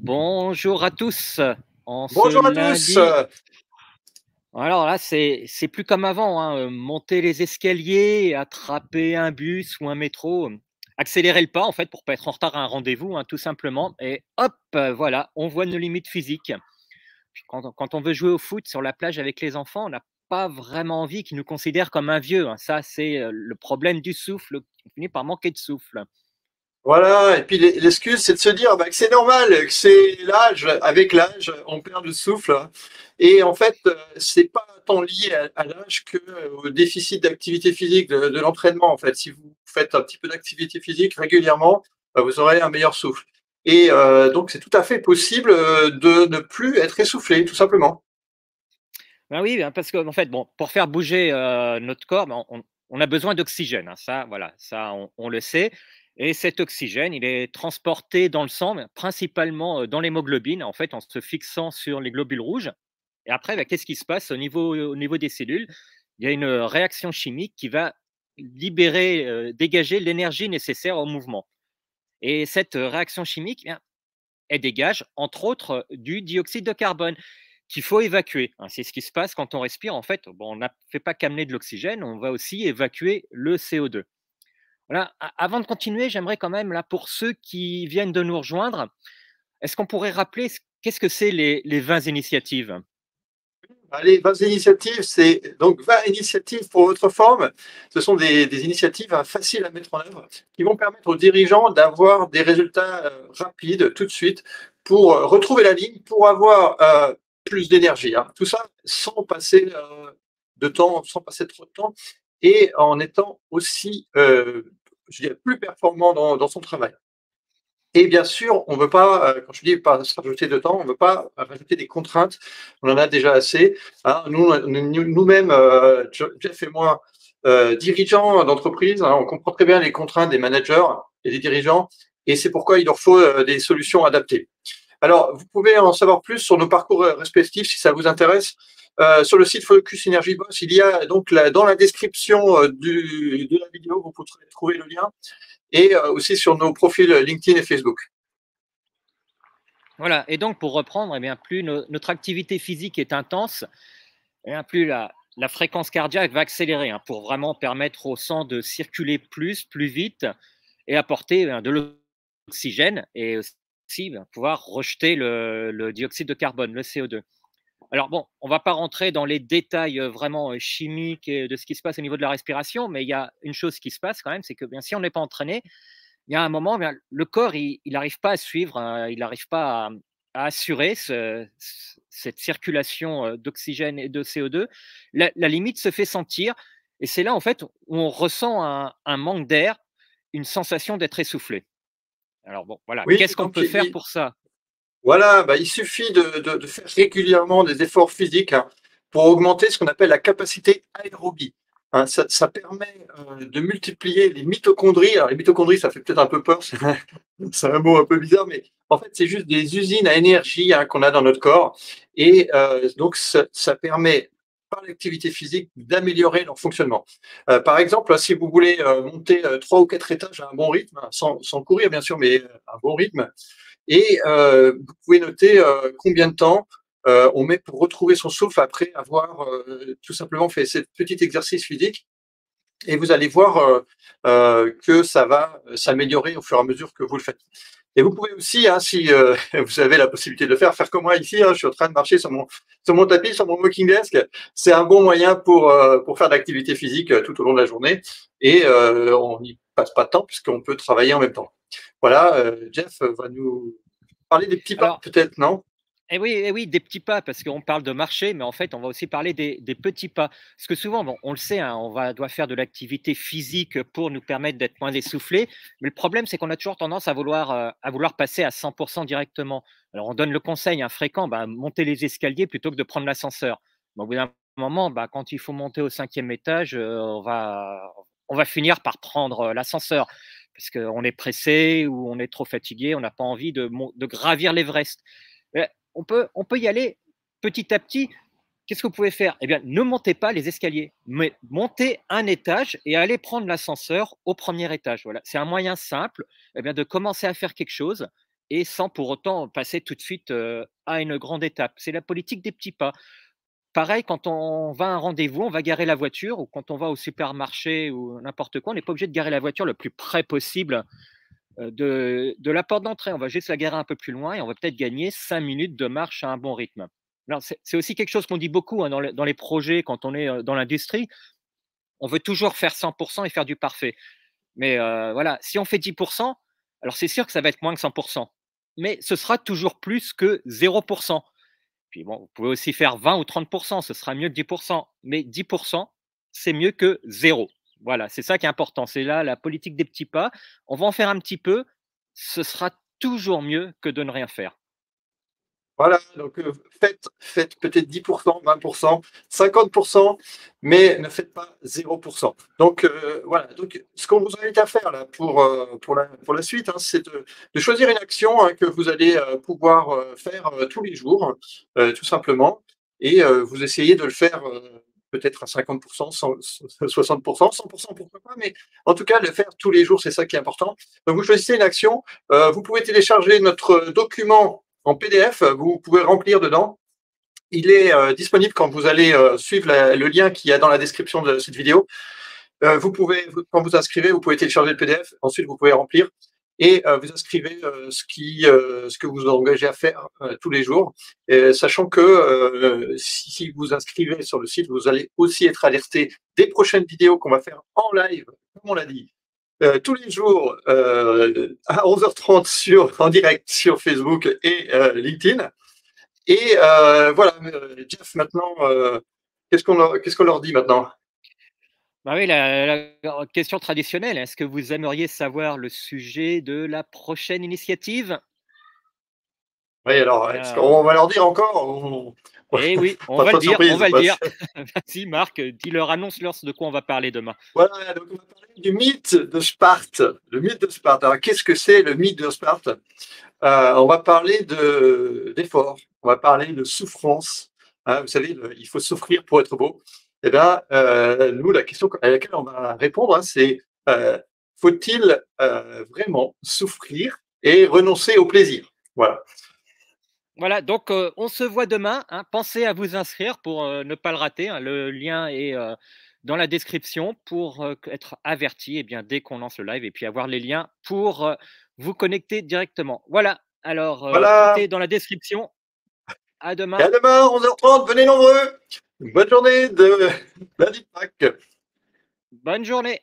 Bonjour à tous. En ce Bonjour à tous. lundi, alors là, c'est plus comme avant, hein, monter les escaliers, attraper un bus ou un métro, accélérer le pas en fait pour pas être en retard à un rendez-vous, hein, tout simplement et hop, voilà, on voit nos limites physiques. Puis quand on veut jouer au foot sur la plage avec les enfants, on n'a pas vraiment envie qu'ils nous considèrent comme un vieux, hein. Ça, c'est, le problème du souffle, on finit par manquer de souffle. Voilà, et puis l'excuse, c'est de se dire bah, que c'est normal, que c'est l'âge, avec l'âge, on perd le souffle. Et en fait, c'est pas tant lié à l'âge que au déficit d'activité physique, de l'entraînement. En fait, si vous faites un petit peu d'activité physique régulièrement, bah, vous aurez un meilleur souffle. Et donc, c'est tout à fait possible de ne plus être essoufflé, tout simplement. Ben oui, ben parce qu'en fait, bon, pour faire bouger, notre corps, ben, on a besoin d'oxygène, hein, ça, voilà, ça, on le sait et cet oxygène, il est transporté dans le sang, mais principalement, dans l'hémoglobine, en fait, en se fixant sur les globules rouges et après, bah, qu'est-ce qui se passe au niveau des cellules? Il y a une, réaction chimique qui va libérer, dégager l'énergie nécessaire au mouvement et cette, réaction chimique, eh bien, elle dégage, entre autres, du dioxyde de carbone qu'il faut évacuer, hein. C'est ce qui se passe quand on respire. En fait, bon, on ne fait pas qu'amener de l'oxygène, on va aussi évacuer le CO2. Voilà. Avant de continuer, j'aimerais quand même, là, pour ceux qui viennent de nous rejoindre, est-ce qu'on pourrait rappeler qu'est-ce que c'est les 20 initiatives? Allez, 20 initiatives, c'est donc 20 initiatives pour votre forme. Ce sont des initiatives faciles à mettre en œuvre qui vont permettre aux dirigeants d'avoir des résultats rapides tout de suite pour retrouver la ligne, pour avoir plus d'énergie, hein. Tout ça sans passer de temps, sans passer trop de temps et en étant aussi, je dirais, plus performant dans son travail. Et bien sûr, on ne veut pas, quand je dis pas se rajouter de temps, on ne veut pas rajouter des contraintes. On en a déjà assez, hein. Nous-mêmes, Jeff et moi, dirigeants d'entreprise, hein, on comprend très bien les contraintes des managers et des dirigeants et c'est pourquoi il leur faut, des solutions adaptées. Alors, vous pouvez en savoir plus sur nos parcours, respectifs si ça vous intéresse. Sur le site Focus Energy Boss, il y a donc dans la description, de la vidéo, vous pourrez trouver le lien et aussi sur nos profils LinkedIn et Facebook. Voilà. Et donc, pour reprendre, eh bien, plus notre activité physique est intense, eh bien, plus la fréquence cardiaque va accélérer, hein, pour vraiment permettre au sang de circuler plus vite et apporter de l'oxygène et aussi pouvoir rejeter le dioxyde de carbone, le CO2. Alors bon, on ne va pas rentrer dans les détails vraiment chimiques et de ce qui se passe au niveau de la respiration, mais il y a une chose qui se passe quand même, c'est que bien, si on n'est pas entraîné, il y a un moment, bien, le corps, il n'arrive pas à suivre, il n'arrive pas à assurer cette circulation d'oxygène et de CO2. La limite se fait sentir et c'est là en fait où on ressent un manque d'air, une sensation d'être essoufflé. Alors bon, voilà, Oui, qu'est-ce qu'on donc peut faire pour ça? voilà, bah, il suffit de faire régulièrement des efforts physiques, hein, pour augmenter ce qu'on appelle la capacité aérobie, hein. Ça permet de multiplier les mitochondries. Alors les mitochondries, ça fait peut-être un peu peur, c'est un mot un peu bizarre, mais en fait c'est juste des usines à énergie, hein, qu'on a dans notre corps. Et donc ça permet par l'activité physique d'améliorer leur fonctionnement. Par exemple, si vous voulez monter 3 ou 4 étages à un bon rythme, hein, sans courir bien sûr, mais à un bon rythme, et vous pouvez noter combien de temps on met pour retrouver son souffle après avoir tout simplement fait ce petit exercice physique. Et vous allez voir que ça va s'améliorer au fur et à mesure que vous le faites. Et vous pouvez aussi, hein, si vous avez la possibilité de le faire, faire comme moi ici, hein, je suis en train de marcher sur mon tapis, sur mon walking desk. C'est un bon moyen pour faire de l'activité physique tout au long de la journée. Et on n'y passe pas de temps puisqu'on peut travailler en même temps. Voilà, Jeff va nous parler des petits pas, Alors, peut-être, non? eh oui, des petits pas, parce qu'on parle de marcher, mais en fait, on va aussi parler des petits pas. Parce que souvent, bon, on le sait, hein, doit faire de l'activité physique pour nous permettre d'être moins essoufflé. Mais le problème, c'est qu'on a toujours tendance à vouloir passer à 100% directement. Alors, on donne le conseil fréquent, bah, monter les escaliers plutôt que de prendre l'ascenseur. Mais au bout d'un moment, bah, quand il faut monter au 5e étage, on va finir par prendre l'ascenseur. Parce qu'on est pressé ou on est trop fatigué, on n'a pas envie de gravir l'Everest. On peut y aller petit à petit. Qu'est-ce que vous pouvez faire? Eh bien, ne montez pas les escaliers, mais montez un étage et allez prendre l'ascenseur au premier étage. Voilà, c'est un moyen simple, de commencer à faire quelque chose et sans pour autant passer tout de suite à une grande étape. C'est la politique des petits pas. Pareil, quand on va à un rendez-vous, on va garer la voiture ou quand on va au supermarché ou n'importe quoi, on n'est pas obligé de garer la voiture le plus près possible de la porte d'entrée. On va juste la garer un peu plus loin et on va peut-être gagner 5 minutes de marche à un bon rythme. Alors, c'est aussi quelque chose qu'on dit beaucoup hein, dans les projets quand on est dans l'industrie. On veut toujours faire 100% et faire du parfait. Mais voilà, si on fait 10%, alors c'est sûr que ça va être moins que 100%, mais ce sera toujours plus que 0%. Puis bon, vous pouvez aussi faire 20 ou 30%, ce sera mieux que 10%, mais 10%, c'est mieux que zéro. Voilà, c'est ça qui est important. C'est là la politique des petits pas. On va en faire un petit peu, ce sera toujours mieux que de ne rien faire. Voilà, donc faites peut-être 10%, 20%, 50%, mais ne faites pas 0%. Donc voilà, donc ce qu'on vous invite à faire là pour la suite, hein, c'est de choisir une action hein, que vous allez pouvoir faire tous les jours, tout simplement, et vous essayez de le faire peut-être à 50%, 60%, 100%, pourquoi pas, mais en tout cas, le faire tous les jours, c'est ça qui est important. Donc vous choisissez une action, vous pouvez télécharger notre document en PDF, vous pouvez remplir dedans. Il est disponible quand vous allez suivre le lien qu'il y a dans la description de cette vidéo. Vous pouvez, quand vous inscrivez, vous pouvez télécharger le PDF. Ensuite, vous pouvez remplir et vous inscrivez ce que vous vous engagez à faire tous les jours, sachant que si vous inscrivez sur le site, vous allez aussi être alerté des prochaines vidéos qu'on va faire en live, comme on l'a dit, tous les jours à 11h30 en direct sur Facebook et LinkedIn. Et voilà, Jeff, maintenant, qu'est-ce qu'on leur dit maintenant? Bah oui, la question traditionnelle, est-ce que vous aimeriez savoir le sujet de la prochaine initiative? Oui, alors, est-ce Alors, qu'on va leur dire encore eh oui, on pas va le trop de dire, on surprise. va le dire. Vas-y, Marc, dis-leur, annonce-leur de quoi on va parler demain. Voilà, donc on va parler du mythe de Sparte. Le mythe de Sparte. Alors, qu'est-ce que c'est le mythe de Sparte? On va parler d'effort, on va parler de souffrance. Hein, vous savez, il faut souffrir pour être beau. Eh bien, nous, la question à laquelle on va répondre, hein, c'est faut-il vraiment souffrir et renoncer au plaisir? Voilà. Voilà, donc on se voit demain, hein. Pensez à vous inscrire pour ne pas le rater, hein. Le lien est dans la description pour être averti eh bien, dès qu'on lance le live et puis avoir les liens pour vous connecter directement. Voilà, alors tout Voilà. est dans la description. À Et demain. à demain, 11h30, venez nombreux. Bonne journée de lundi de Pâques. Bonne journée.